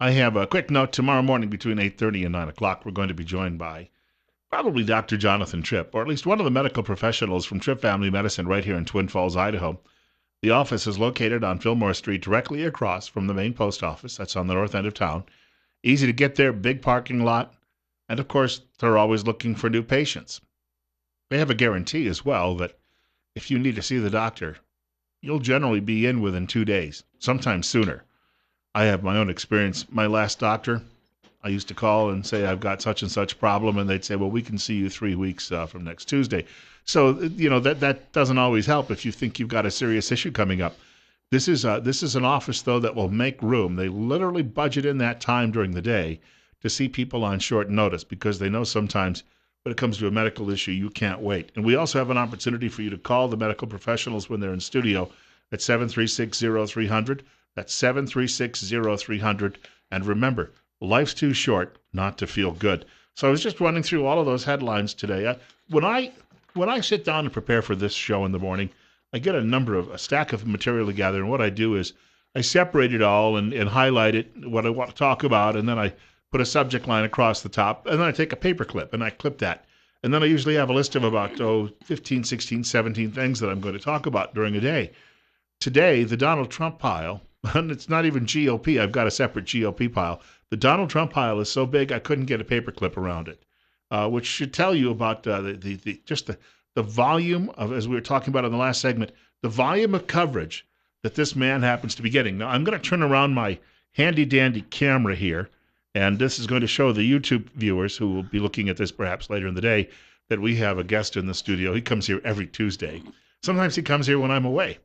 I have a quick note. Tomorrow morning between 8:30 and 9 o'clock, we're going to be joined by probably Dr. Jonathan Tripp, or at least one of the medical professionals from Tripp Family Medicine right here in Twin Falls, Idaho. The office is located on Fillmore Street, directly across from the main post office. That's on the north end of town. Easy to get there, big parking lot, and of course, they're always looking for new patients. They have a guarantee as well that if you need to see the doctor, you'll generally be in within 2 days, sometimes sooner. I have my own experience. My last doctor, I used to call and say, I've got such and such problem, and they'd say, well, we can see you 3 weeks from next Tuesday. So, that doesn't always help if you think you've got a serious issue coming up. This is an office, though, that will make room. They literally budget in that time during the day to see people on short notice because they know sometimes when it comes to a medical issue, you can't wait. And we also have an opportunity for you to call the medical professionals when they're in studio at 736-0300. That's 736-0300. And remember, life's too short not to feel good. So I was just running through all of those headlines today. When I sit down and prepare for this show in the morning, I get a stack of material together, and what I do is I separate it all and highlight it, what I want to talk about, and then I put a subject line across the top, and then I take a paper clip and I clip that. And then I usually have a list of about 15, 16, 17 things that I'm going to talk about during a day. Today, the Donald Trump pile, and it's not even GOP, I've got a separate GOP pile. The Donald Trump pile is so big I couldn't get a paper clip around it, which should tell you about the volume of, as we were talking about in the last segment, the volume of coverage that this man happens to be getting. Now, I'm going to turn around my handy-dandy camera here, and this is going to show the YouTube viewers who will be looking at this perhaps later in the day that we have a guest in the studio. He comes here every Tuesday. Sometimes he comes here when I'm away.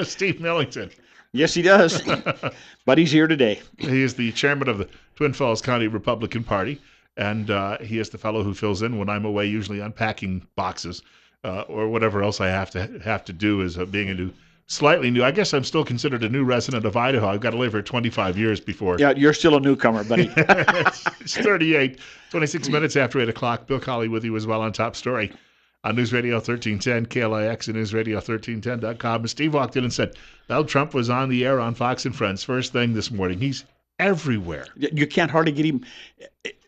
Steve Millington. Yes, he does. But he's here today. He is the chairman of the Twin Falls County Republican Party, and he is the fellow who fills in when I'm away, usually unpacking boxes or whatever else I have to do as being slightly new. I guess I'm still considered a new resident of Idaho. I've got to live here 25 years before. Yeah, you're still a newcomer, buddy. It's 38, 26 minutes after 8 o'clock. Bill Colley with you as well on Top Story on News Radio 1310, KLIX, and NewsRadio1310.com. And Steve walked in and said, Donald Trump was on the air on Fox and Friends first thing this morning. He's everywhere. You can't hardly get him.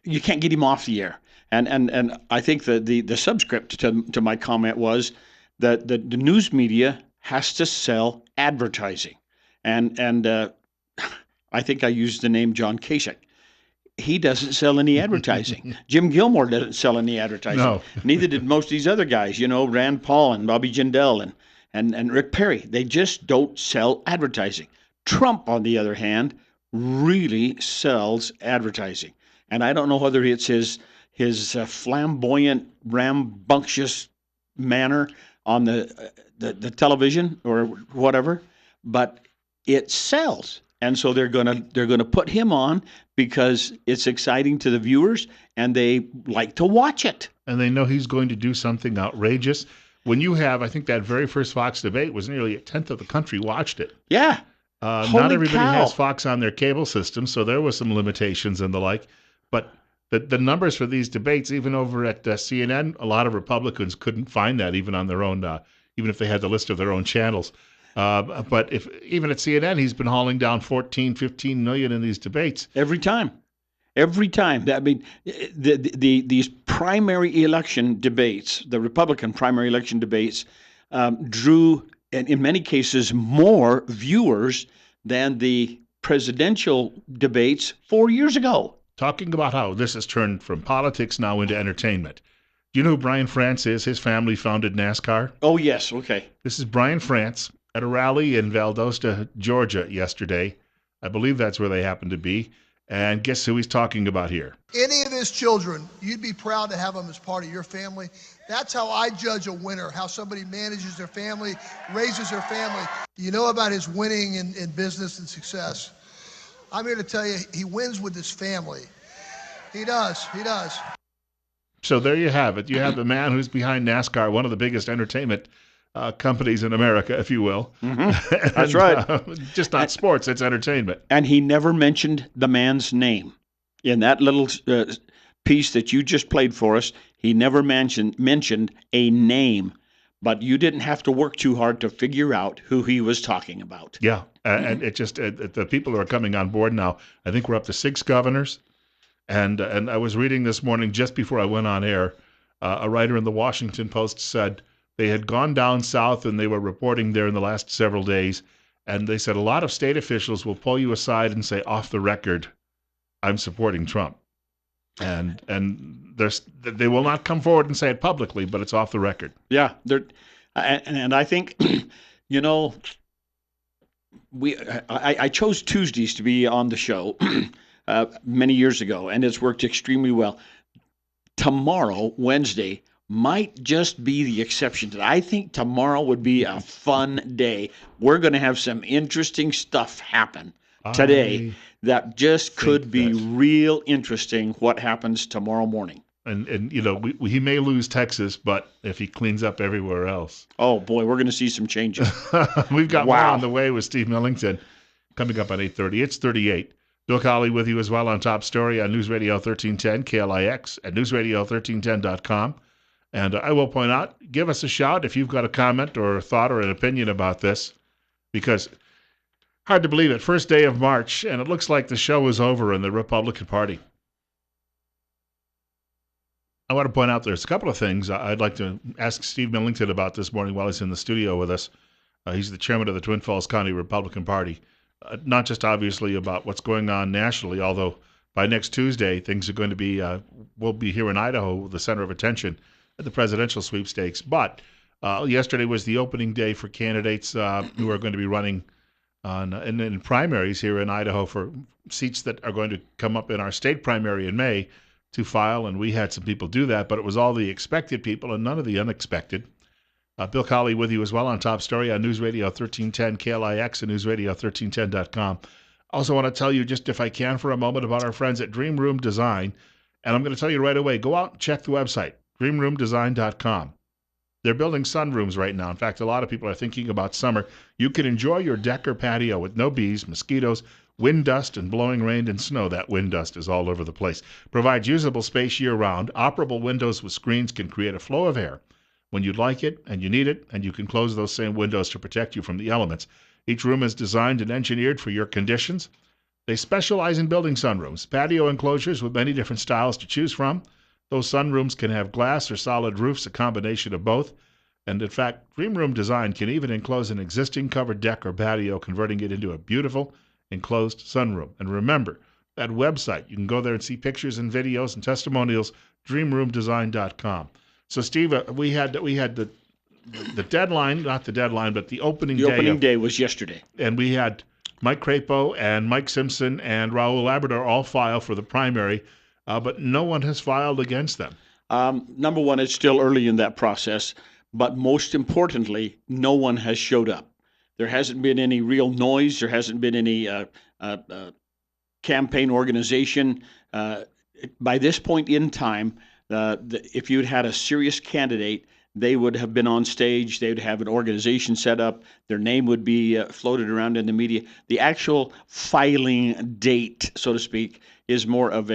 You can't get him off the air. And I think the subscript to my comment was that the news media has to sell advertising. And I think I used the name John Kasich. He doesn't sell any advertising. Jim Gilmore doesn't sell any advertising. No. Neither did most of these other guys, Rand Paul and Bobby Jindal and Rick Perry. They just don't sell advertising. Trump, on the other hand, really sells advertising. And I don't know whether it's his flamboyant, rambunctious manner on the television or whatever, but it sells. And so they're gonna put him on because it's exciting to the viewers and they like to watch it. And they know he's going to do something outrageous. When you have, I think that very first Fox debate was nearly a tenth of the country watched it. Yeah. Not everybody has Fox on their cable system, so there was some limitations and the like. But the numbers for these debates, even over at CNN, a lot of Republicans couldn't find that even on their own, even if they had the list of their own channels. But even at CNN, he's been hauling down 14, 15 million in these debates. Every time. I mean, these primary election debates, the Republican primary election debates, drew, in many cases, more viewers than the presidential debates 4 years ago. Talking about how this has turned from politics now into entertainment. Do you know who Brian France is? His family founded NASCAR. Oh, yes. Okay. This is Brian France at a rally in Valdosta, Georgia yesterday. I believe that's where they happen to be. And guess who he's talking about here? Any of his children, you'd be proud to have them as part of your family. That's how I judge a winner, how somebody manages their family, raises their family. You know about his winning in business and success. I'm here to tell you, he wins with his family. He does. So there you have it. You have the man who's behind NASCAR, one of the biggest entertainment companies in America, if you will. Mm-hmm. That's right. Just not sports, it's entertainment. And he never mentioned the man's name. In that little piece that you just played for us, he never mentioned a name. but you didn't have to work too hard to figure out who he was talking about. Yeah, and it just the people who are coming on board now. I think we're up to 6 governors, and I was reading this morning just before I went on air. A writer in the Washington Post said they had gone down south and they were reporting there in the last several days, and they said a lot of state officials will pull you aside and say off the record, I'm supporting Trump. And they will not come forward and say it publicly, but it's off the record. Yeah, and I think, you know, I chose Tuesdays to be on the show many years ago, and it's worked extremely well. Tomorrow, Wednesday, might just be the exception to that. I think tomorrow would be a fun day. We're going to have some interesting stuff happen today that just could be real interesting what happens tomorrow morning. And you know, he may lose Texas, but if he cleans up everywhere else. Oh, boy, we're going to see some changes. We've got more on the way with Steve Millington coming up at 8:30. It's 38. Bill Colley with you as well on Top Story on News Radio 1310, KLIX, at newsradio1310.com. And I will point out, give us a shout if you've got a comment or a thought or an opinion about this, because hard to believe it, first day of March, and it looks like the show is over in the Republican Party. I want to point out there's a couple of things I'd like to ask Steve Millington about this morning while he's in the studio with us. He's the chairman of the Twin Falls County Republican Party. Not just obviously about what's going on nationally, although by next Tuesday things are going to be, we'll be here in Idaho, the center of attention at the presidential sweepstakes. But yesterday was the opening day for candidates who are going to be running in primaries here in Idaho for seats that are going to come up in our state primary in May to file, and we had some people do that, but it was all the expected people and none of the unexpected. Bill Colley with you as well on Top Story on News Radio 1310, KLIX, and newsradio1310.com. Also want to tell you, just if I can for a moment, about our friends at Dream Room Design, and I'm going to tell you right away, go out and check the website, dreamroomdesign.com. They're building sunrooms right now. In fact, a lot of people are thinking about summer. You can enjoy your deck or patio with no bees, mosquitoes, wind dust, and blowing rain and snow. That wind dust is all over the place. Provides usable space year-round. Operable windows with screens can create a flow of air when you'd like it and you need it, and you can close those same windows to protect you from the elements. Each room is designed and engineered for your conditions. They specialize in building sunrooms, patio enclosures with many different styles to choose from. Those sunrooms can have glass or solid roofs, a combination of both. And in fact, Dream Room Design can even enclose an existing covered deck or patio, converting it into a beautiful enclosed sunroom. And remember, that website, you can go there and see pictures and videos and testimonials, dreamroomdesign.com. So, Steve, we had the deadline, not the deadline, but the opening day. The opening day was yesterday. And we had Mike Crapo and Mike Simpson and Raul Labrador all file for the primary, but no one has filed against them. Number one, it's still early in that process, but most importantly, no one has showed up. There hasn't been any real noise. There hasn't been any campaign organization. By this point in time, if you'd had a serious candidate, they would have been on stage. They would have an organization set up. Their name would be floated around in the media. The actual filing date, so to speak, is more of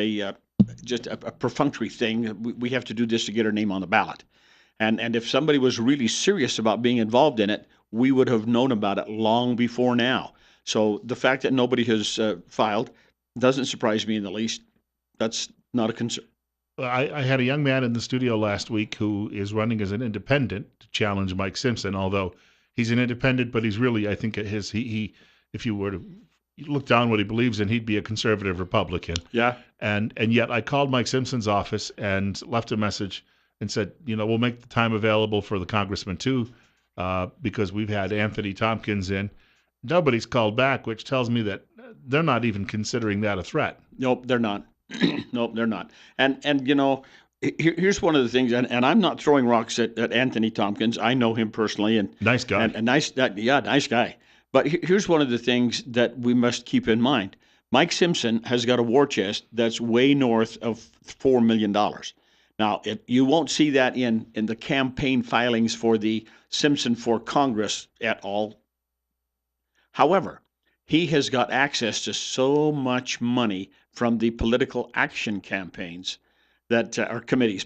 just a perfunctory thing. We have to do this to get our name on the ballot. And if somebody was really serious about being involved in it, we would have known about it long before now. So the fact that nobody has filed doesn't surprise me in the least. That's not a concern. I had a young man in the studio last week who is running as an independent to challenge Mike Simpson, although he's an independent, but he's really, I think, if you were to look down what he believes in, he'd be a conservative Republican. Yeah. And yet I called Mike Simpson's office and left a message and said, we'll make the time available for the congressman too, because we've had Anthony Tompkins in. Nobody's called back, which tells me that they're not even considering that a threat. Nope, they're not. Nope, they're not. And here's one of the things, and I'm not throwing rocks at Anthony Tompkins. I know him personally, and nice guy. And nice guy. But here's one of the things that we must keep in mind. Mike Simpson has got a war chest that's way north of $4 million. Now, you won't see that in the campaign filings for the Simpson for Congress at all. However, he has got access to so much money from the political action campaigns that are committees,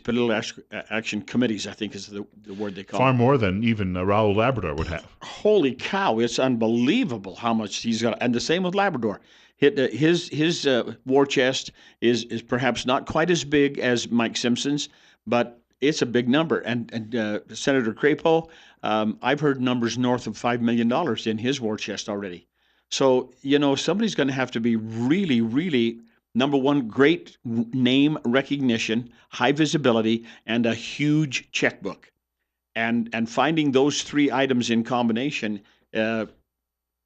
action committees, I think is the word they call Far them. more than even Raul Labrador would have. Holy cow! It's unbelievable how much he's got, and the same with Labrador. His war chest is perhaps not quite as big as Mike Simpson's, but it's a big number. And Senator Crapo, I've heard numbers north of $5 million in his war chest already. So somebody's going to have to be really, really number one, great name recognition, high visibility, and a huge checkbook. And finding those three items in combination,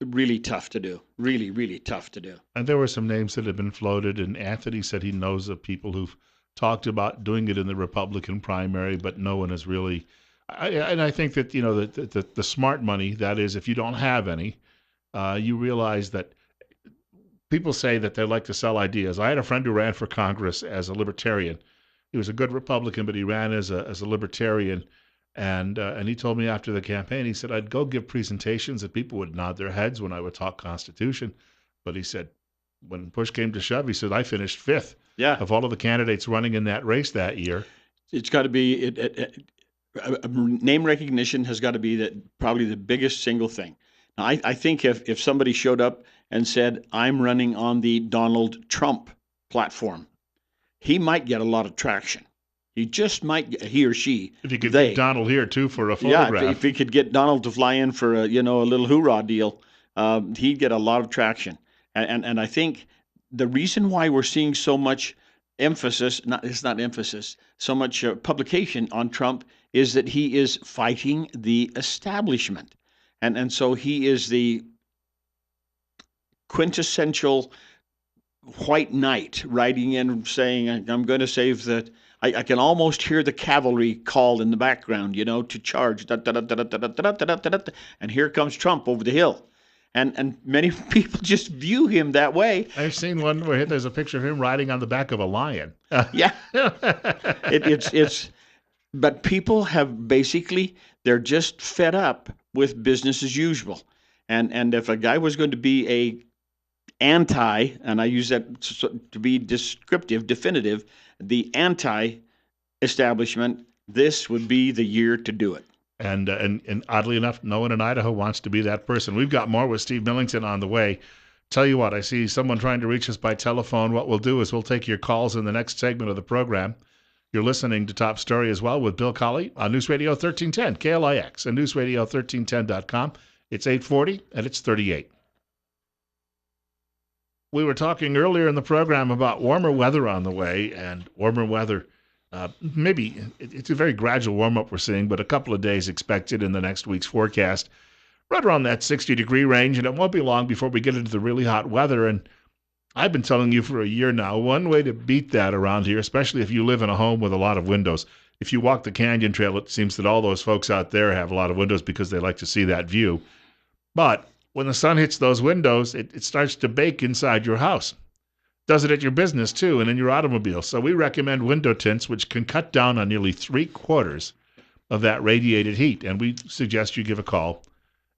really tough to do. Really, really tough to do. And there were some names that have been floated, and Anthony said he knows of people who've talked about doing it in the Republican primary, but no one has really. And I think that the smart money, that is, if you don't have any, you realize that people say that they like to sell ideas. I had a friend who ran for Congress as a libertarian. He was a good Republican, but he ran as a libertarian. And he told me after the campaign, he said, I'd go give presentations and people would nod their heads when I would talk Constitution. But he said, when push came to shove, he said, I finished fifth of all of the candidates running in that race that year. It's got to be name recognition has got to be probably the biggest single thing. Now, I think if somebody showed up and said, I'm running on the Donald Trump platform, he might get a lot of traction. He just might, he or she. If you could get Donald here too for a photograph. Yeah, if he could get Donald to fly in for a little hoorah deal, he'd get a lot of traction. And I think the reason why we're seeing so much so much publication on Trump is that he is fighting the establishment. And so he is the quintessential white knight riding in saying, I'm going to save the. I can almost hear the cavalry call in the background, to charge. And here comes Trump over the hill. And many people just view him that way. I've seen one where there's a picture of him riding on the back of a lion. Yeah. But people have basically, they're just fed up with business as usual. And if a guy was going to be a anti, and I use that to be descriptive, definitive, the anti-establishment, this would be the year to do it. And oddly enough, no one in Idaho wants to be that person. We've got more with Steve Millington on the way. Tell you what, I see someone trying to reach us by telephone. What we'll do is we'll take your calls in the next segment of the program. You're listening to Top Story as well with Bill Colley on News Radio 1310, KLIX, and newsradio1310.com. It's 8:40 and it's 38. We were talking earlier in the program about warmer weather on the way, and warmer weather, maybe it's a very gradual warm-up we're seeing, but a couple of days expected in the next week's forecast, right around that 60-degree range, and it won't be long before we get into the really hot weather. And I've been telling you for a year now, one way to beat that around here, especially if you live in a home with a lot of windows. If you walk the Canyon Trail, it seems that all those folks out there have a lot of windows because they like to see that view. But when the sun hits those windows, it starts to bake inside your house. Does it at your business, too, and in your automobile. So we recommend window tints, which can cut down on nearly 3/4 of that radiated heat. And we suggest you give a call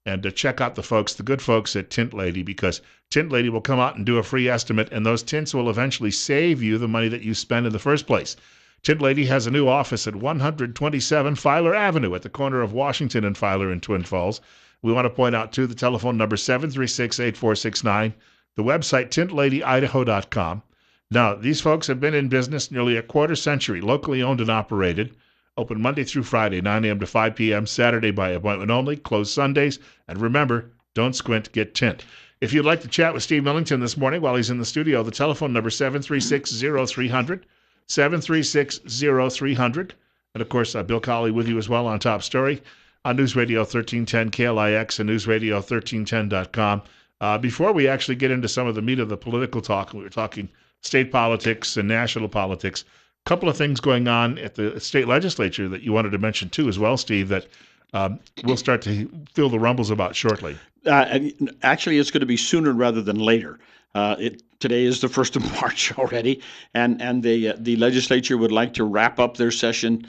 and check out the good folks at Tint Lady, because Tint Lady will come out and do a free estimate, and those tints will eventually save you the money that you spend in the first place. Tint Lady has a new office at 127 Filer Avenue at the corner of Washington and Filer in Twin Falls. We want to point out, too, the telephone number 736-8469, the website tintladyidaho.com. Now, these folks have been in business nearly a quarter century, locally owned and operated, open Monday through Friday, 9 a.m. to 5 p.m., Saturday by appointment only, closed Sundays, and remember, don't squint, get tint. If you'd like to chat with Steve Millington this morning while he's in the studio, the telephone number 736-0300, 736-0300, and of course, Bill Colley with you as well on Top Story on News Radio 1310 KLIX and newsradio1310.com. Before we actually get into some of the meat of the political talk, we were talking state politics and national politics. A couple of things going on at the state legislature that you wanted to mention too as well, Steve, that we'll start to feel the rumbles about shortly. Actually, it's going to be sooner rather than later. Today is the 1st of March already, and the legislature would like to wrap up their session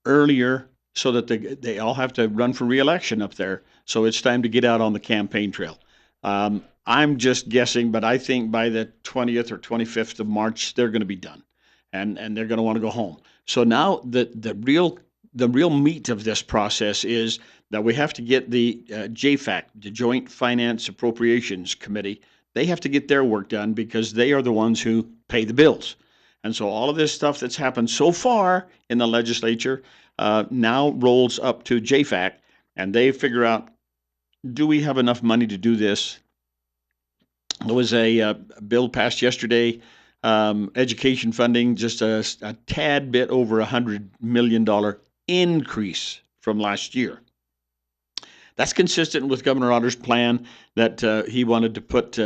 earlier so that they all have to run for re-election up there. So it's time to get out on the campaign trail. I'm just guessing, but I think by the 20th or 25th of March, they're going to be done. and they're going to want to go home. So now the real meat of this process is that we have to get the JFAC, the Joint Finance Appropriations Committee. They have to get their work done because they are the ones who pay the bills. And so all of this stuff that's happened so far in the legislature now rolls up to JFAC, and they figure out, do we have enough money to do this? There was a bill passed yesterday, education funding, just a tad bit over $100 million increase from last year. That's consistent with Governor Otter's plan that he wanted to put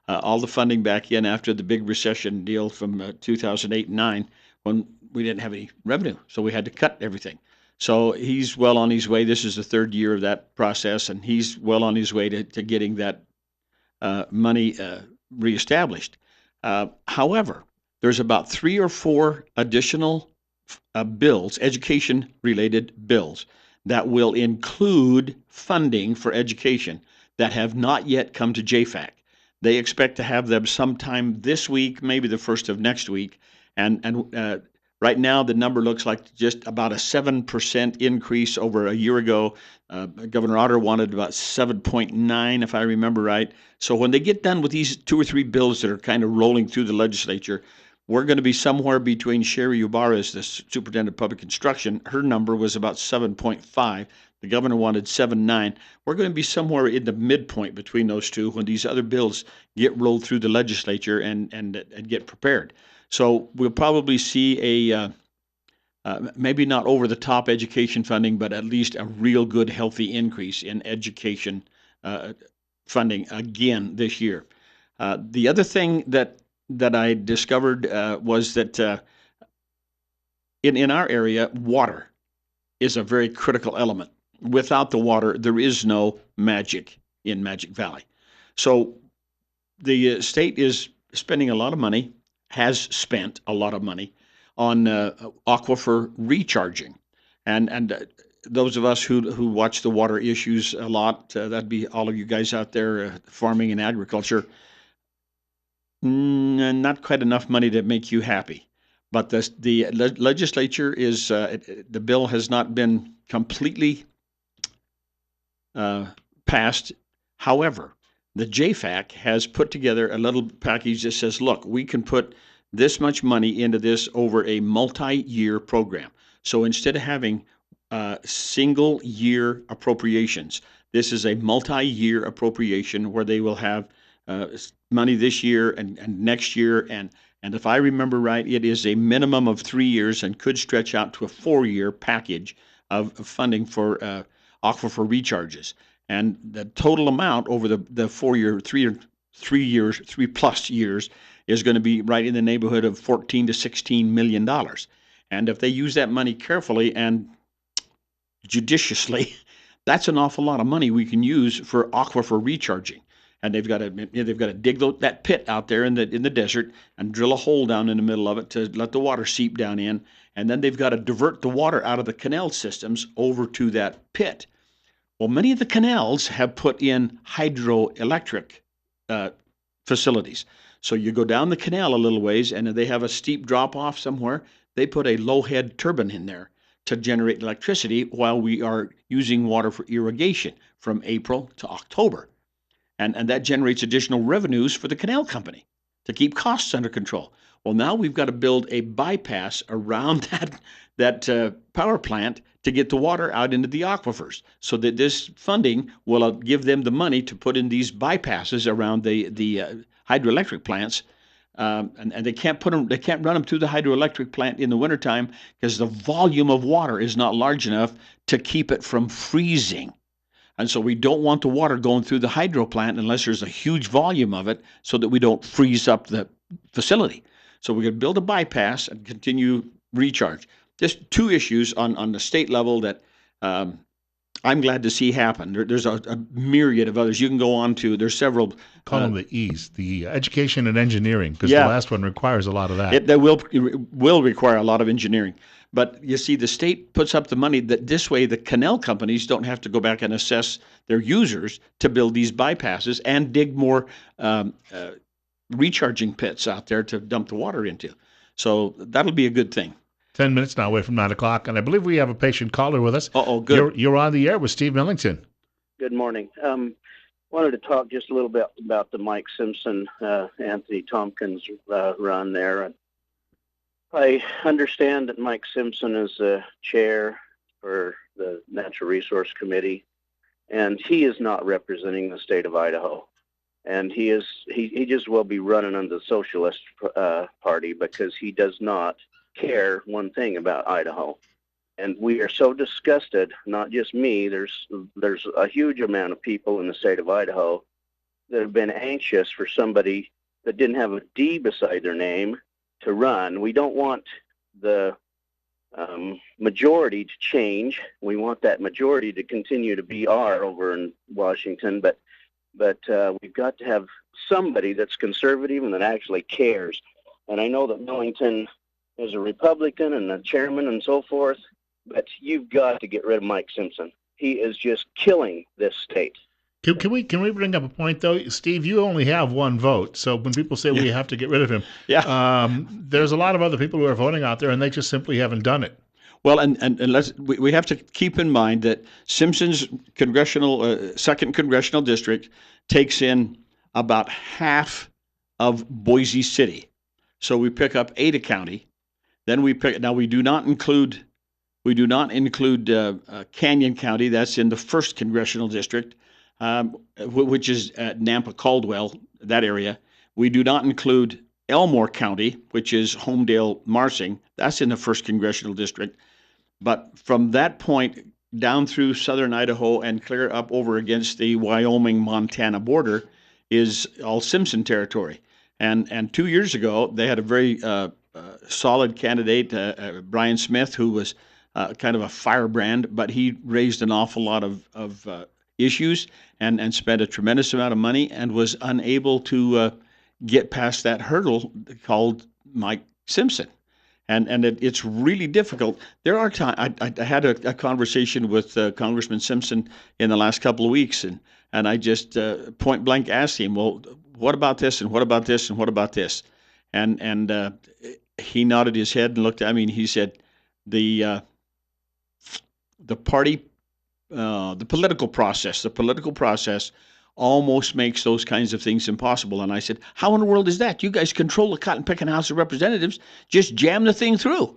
all the funding back in after the big recession deal from 2008 and 9 when we didn't have any revenue, so we had to cut everything. So he's well on his way. This is the third year of that process, and he's well on his way to getting that money reestablished. However, there's about 3 or 4 additional bills, education-related bills, that will include funding for education that have not yet come to JFAC. They expect to have them sometime this week, maybe the first of next week. And right now, the number looks like just about a 7% increase over a year ago. Governor Otter wanted about 7.9, if I remember right. So when they get done with these 2 or 3 bills that are kind of rolling through the legislature, we're going to be somewhere between Sherry Ubarez, the superintendent of public instruction. Her number was about 7.5. The governor wanted 7.9. We're going to be somewhere in the midpoint between those two when these other bills get rolled through the legislature and get prepared. So we'll probably see a maybe not over the top education funding, but at least a real good, healthy increase in education funding again this year. The other thing that I discovered was that in our area, water is a very critical element. Without the water, there is no magic in Magic Valley. So the state is spending a lot of money, has spent a lot of money on aquifer recharging. And those of us who watch the water issues a lot, that'd be all of you guys out there farming and agriculture, not quite enough money to make you happy. But the legislature is, the bill has not been completely passed. However, the JFAC has put together a little package that says, look, we can put this much money into this over a multi-year program. So instead of having single year appropriations, this is a multi-year appropriation where they will have money this year and next year. And if I remember right, it is a minimum of 3 years and could stretch out to a 4-year package of funding for aquifer recharges. And the total amount over the 3 plus years is going to be right in the neighborhood of $14 to $16 million. And if they use that money carefully and judiciously, that's an awful lot of money we can use for aquifer recharging. And they've got to dig that pit out there in the desert and drill a hole down in the middle of it to let the water seep down in. And then they've got to divert the water out of the canal systems over to that pit. Well, many of the canals have put in hydroelectric facilities. So you go down the canal a little ways, and they have a steep drop off somewhere. They put a low head turbine in there to generate electricity while we are using water for irrigation from April to October. And that generates additional revenues for the canal company to keep costs under control. Well, now we've got to build a bypass around that power plant to get the water out into the aquifers, so that this funding will give them the money to put in these bypasses around the hydroelectric plants. And they can't run them through the hydroelectric plant in the wintertime because the volume of water is not large enough to keep it from freezing. And so we don't want the water going through the hydro plant unless there's a huge volume of it so that we don't freeze up the facility. So we're going to build a bypass and continue recharge. Just 2 issues on the state level that I'm glad to see happen. There's a myriad of others. You can go on to, there's several. Call them the E's, the education and engineering, because the last one requires a lot of that. That will require a lot of engineering. But you see, the state puts up the money that this way the canal companies don't have to go back and assess their users to build these bypasses and dig more recharging pits out there to dump the water into. So that'll be a good thing. 10 minutes now away from 9 o'clock, and I believe we have a patient caller with us. Uh-oh, good. You're on the air with Steve Millington. Good morning. Wanted to talk just a little bit about the Mike Simpson, Anthony Tompkins run there. I understand that Mike Simpson is the chair for the Natural Resource Committee, and he is not representing the state of Idaho. And he just will be running under the Socialist Party because he does not care one thing about Idaho. And we are so disgusted, not just me, there's a huge amount of people in the state of Idaho that have been anxious for somebody that didn't have a D beside their name to run. We don't want the majority to change. We want that majority to continue to be R over in Washington, but we've got to have somebody that's conservative and that actually cares. And I know that Millington is a Republican and a chairman and so forth, but you've got to get rid of Mike Simpson. He is just killing this state. Can we bring up a point, though? Steve, you only have one vote, so when people say we have to get rid of him, there's a lot of other people who are voting out there, and they just simply haven't done it. Well, and we have to keep in mind that Simpson's second congressional district takes in about half of Boise City. So we pick up Ada County. Then we do not include Canyon County. That's in the first congressional district, which is Nampa Caldwell, that area. We do not include Elmore County, which is Homedale Marsing. That's in the first congressional district. But from that point down through southern Idaho and clear up over against the Wyoming-Montana border is all Simpson territory. And 2 years ago, they had a very solid candidate, Brian Smith, who was kind of a firebrand, but he raised an awful lot of issues and spent a tremendous amount of money and was unable to get past that hurdle called Mike Simpson. And it's really difficult. There are times I had a conversation with Congressman Simpson in the last couple of weeks, and I just point blank asked him, well, what about this and what about this and what about this? And he nodded his head and looked at me and he said, the political process almost makes those kinds of things impossible. And I said, how in the world is that? You guys control the cotton-picking House of Representatives. Just jam the thing through.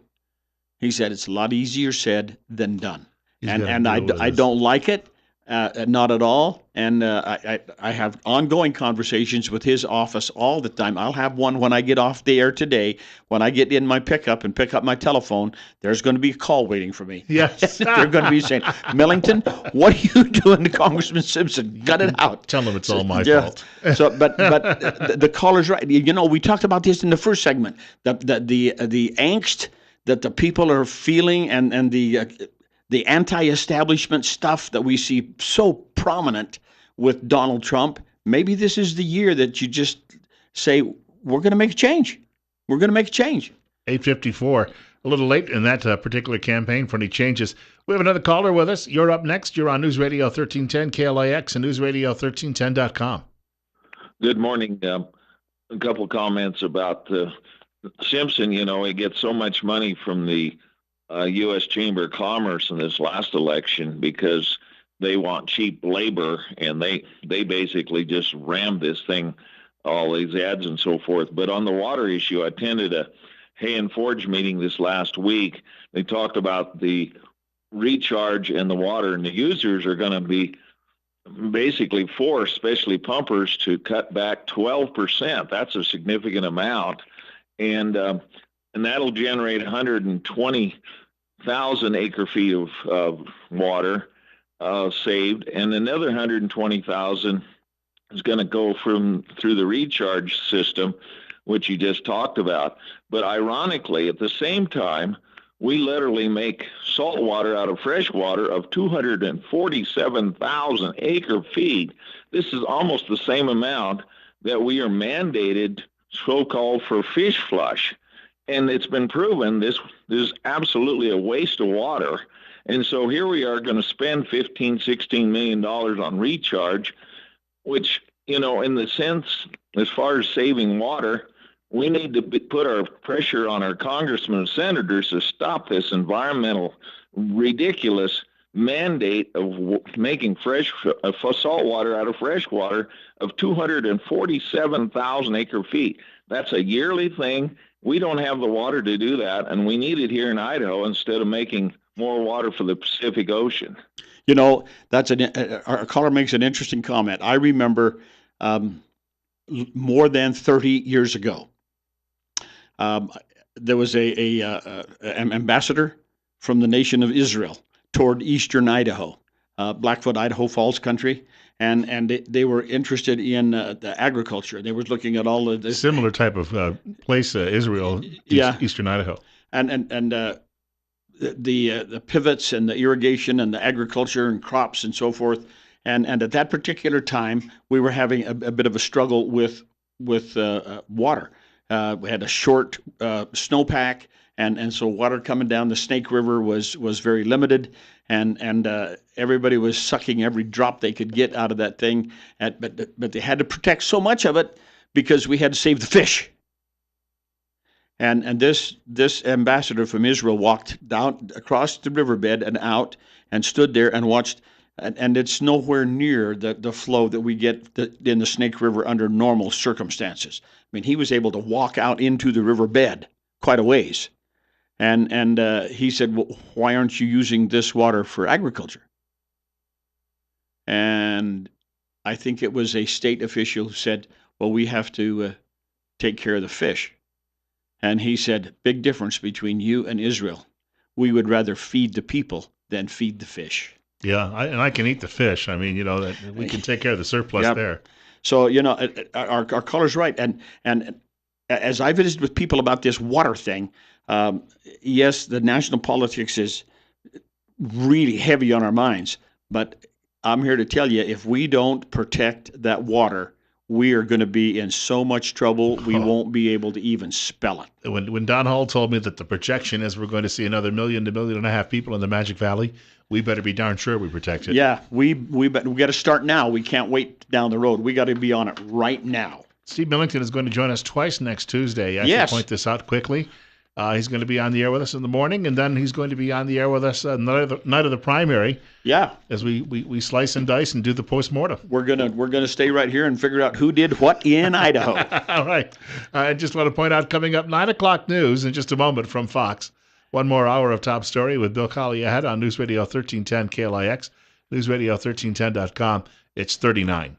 He said, it's a lot easier said than done. And I don't like it, not at all. And I have ongoing conversations with his office all the time. I'll have one when I get off the air today. When I get in my pickup and pick up my telephone, there's going to be a call waiting for me. Yes. They're going to be saying, Millington, what are you doing to Congressman Simpson? Cut it out. Tell him it's all my fault. So, but the caller's right. You know, we talked about this in the first segment. The angst that the people are feeling and the anti-establishment stuff that we see so prominent with Donald Trump. Maybe this is the year that you just say, we're going to make a change. We're going to make a change. 8:54, a little late in that particular campaign for any changes. We have another caller with us. You're up next. You're on News Radio 1310 KLIX and newsradio1310.com. Good morning. A couple comments about Simpson. You know, he gets so much money from the U.S. Chamber of Commerce in this last election because they want cheap labor, and they basically just rammed this thing, all these ads and so forth. But on the water issue, I attended a Hay and Forge meeting this last week. They talked about the recharge and the water, and the users are going to be basically forced, especially pumpers, to cut back 12%. That's a significant amount, and that'll generate 120,000 acre-feet of water saved, and another 120,000 is going to go through the recharge system, which you just talked about. But ironically, at the same time, we literally make salt water out of fresh water of 247,000 acre-feet. This is almost the same amount that we are mandated, so-called, for fish flush. And it's been proven this is absolutely a waste of water. And so here we are going to spend $15-16 million on recharge, which, you know, in the sense, as far as saving water, We need to put our pressure on our congressmen and senators to stop this environmental ridiculous mandate of making salt water out of fresh water of 247,000 acre feet. That's a yearly thing. We don't have the water to do that, and we need it here in Idaho instead of making more water for the Pacific Ocean. You know, our caller makes an interesting comment. I remember more than 30 years ago, there was an ambassador from the nation of Israel toward eastern Idaho, Blackfoot, Idaho Falls country, and they were interested in the agriculture. They were looking at all of this similar type of place, Israel, eastern Idaho, and the pivots and the irrigation and the agriculture and crops and so forth. And at that particular time, we were having a bit of a struggle with water. We had a short snowpack, and so water coming down the Snake River was very limited, and everybody was sucking every drop they could get out of that thing. But they had to protect so much of it because we had to save the fish. And this ambassador from Israel walked down across the riverbed and out and stood there and watched. And it's nowhere near the flow that we get in the Snake River under normal circumstances. I mean, he was able to walk out into the riverbed quite a ways. And he said, well, why aren't you using this water for agriculture? And I think it was a state official who said, well, we have to take care of the fish. And he said, big difference between you and Israel. We would rather feed the people than feed the fish. Yeah, I can eat the fish. I mean, that we can take care of the surplus there. So, our caller's right. And as I visited with people about this water thing, yes, the national politics is really heavy on our minds. But I'm here to tell you, if we don't protect that water, we are going to be in so much trouble, we won't be able to even spell it. When Don Hall told me that the projection is we're going to see another 1 million to 1.5 million people in the Magic Valley, we better be darn sure we protect it. Yeah, we got to start now. We can't wait down the road. We got to be on it right now. Steve Millington is going to join us twice next Tuesday. I should point this out quickly. He's going to be on the air with us in the morning, and then he's going to be on the air with us night of the primary. Yeah, as we slice and dice and do the postmortem. We're gonna stay right here and figure out who did what in Idaho. All right. I just want to point out, coming up, 9 o'clock news in just a moment from Fox. One more hour of Top Story with Bill Colley ahead on News Radio 1310 KLIX, newsradio1310.com. It's 39.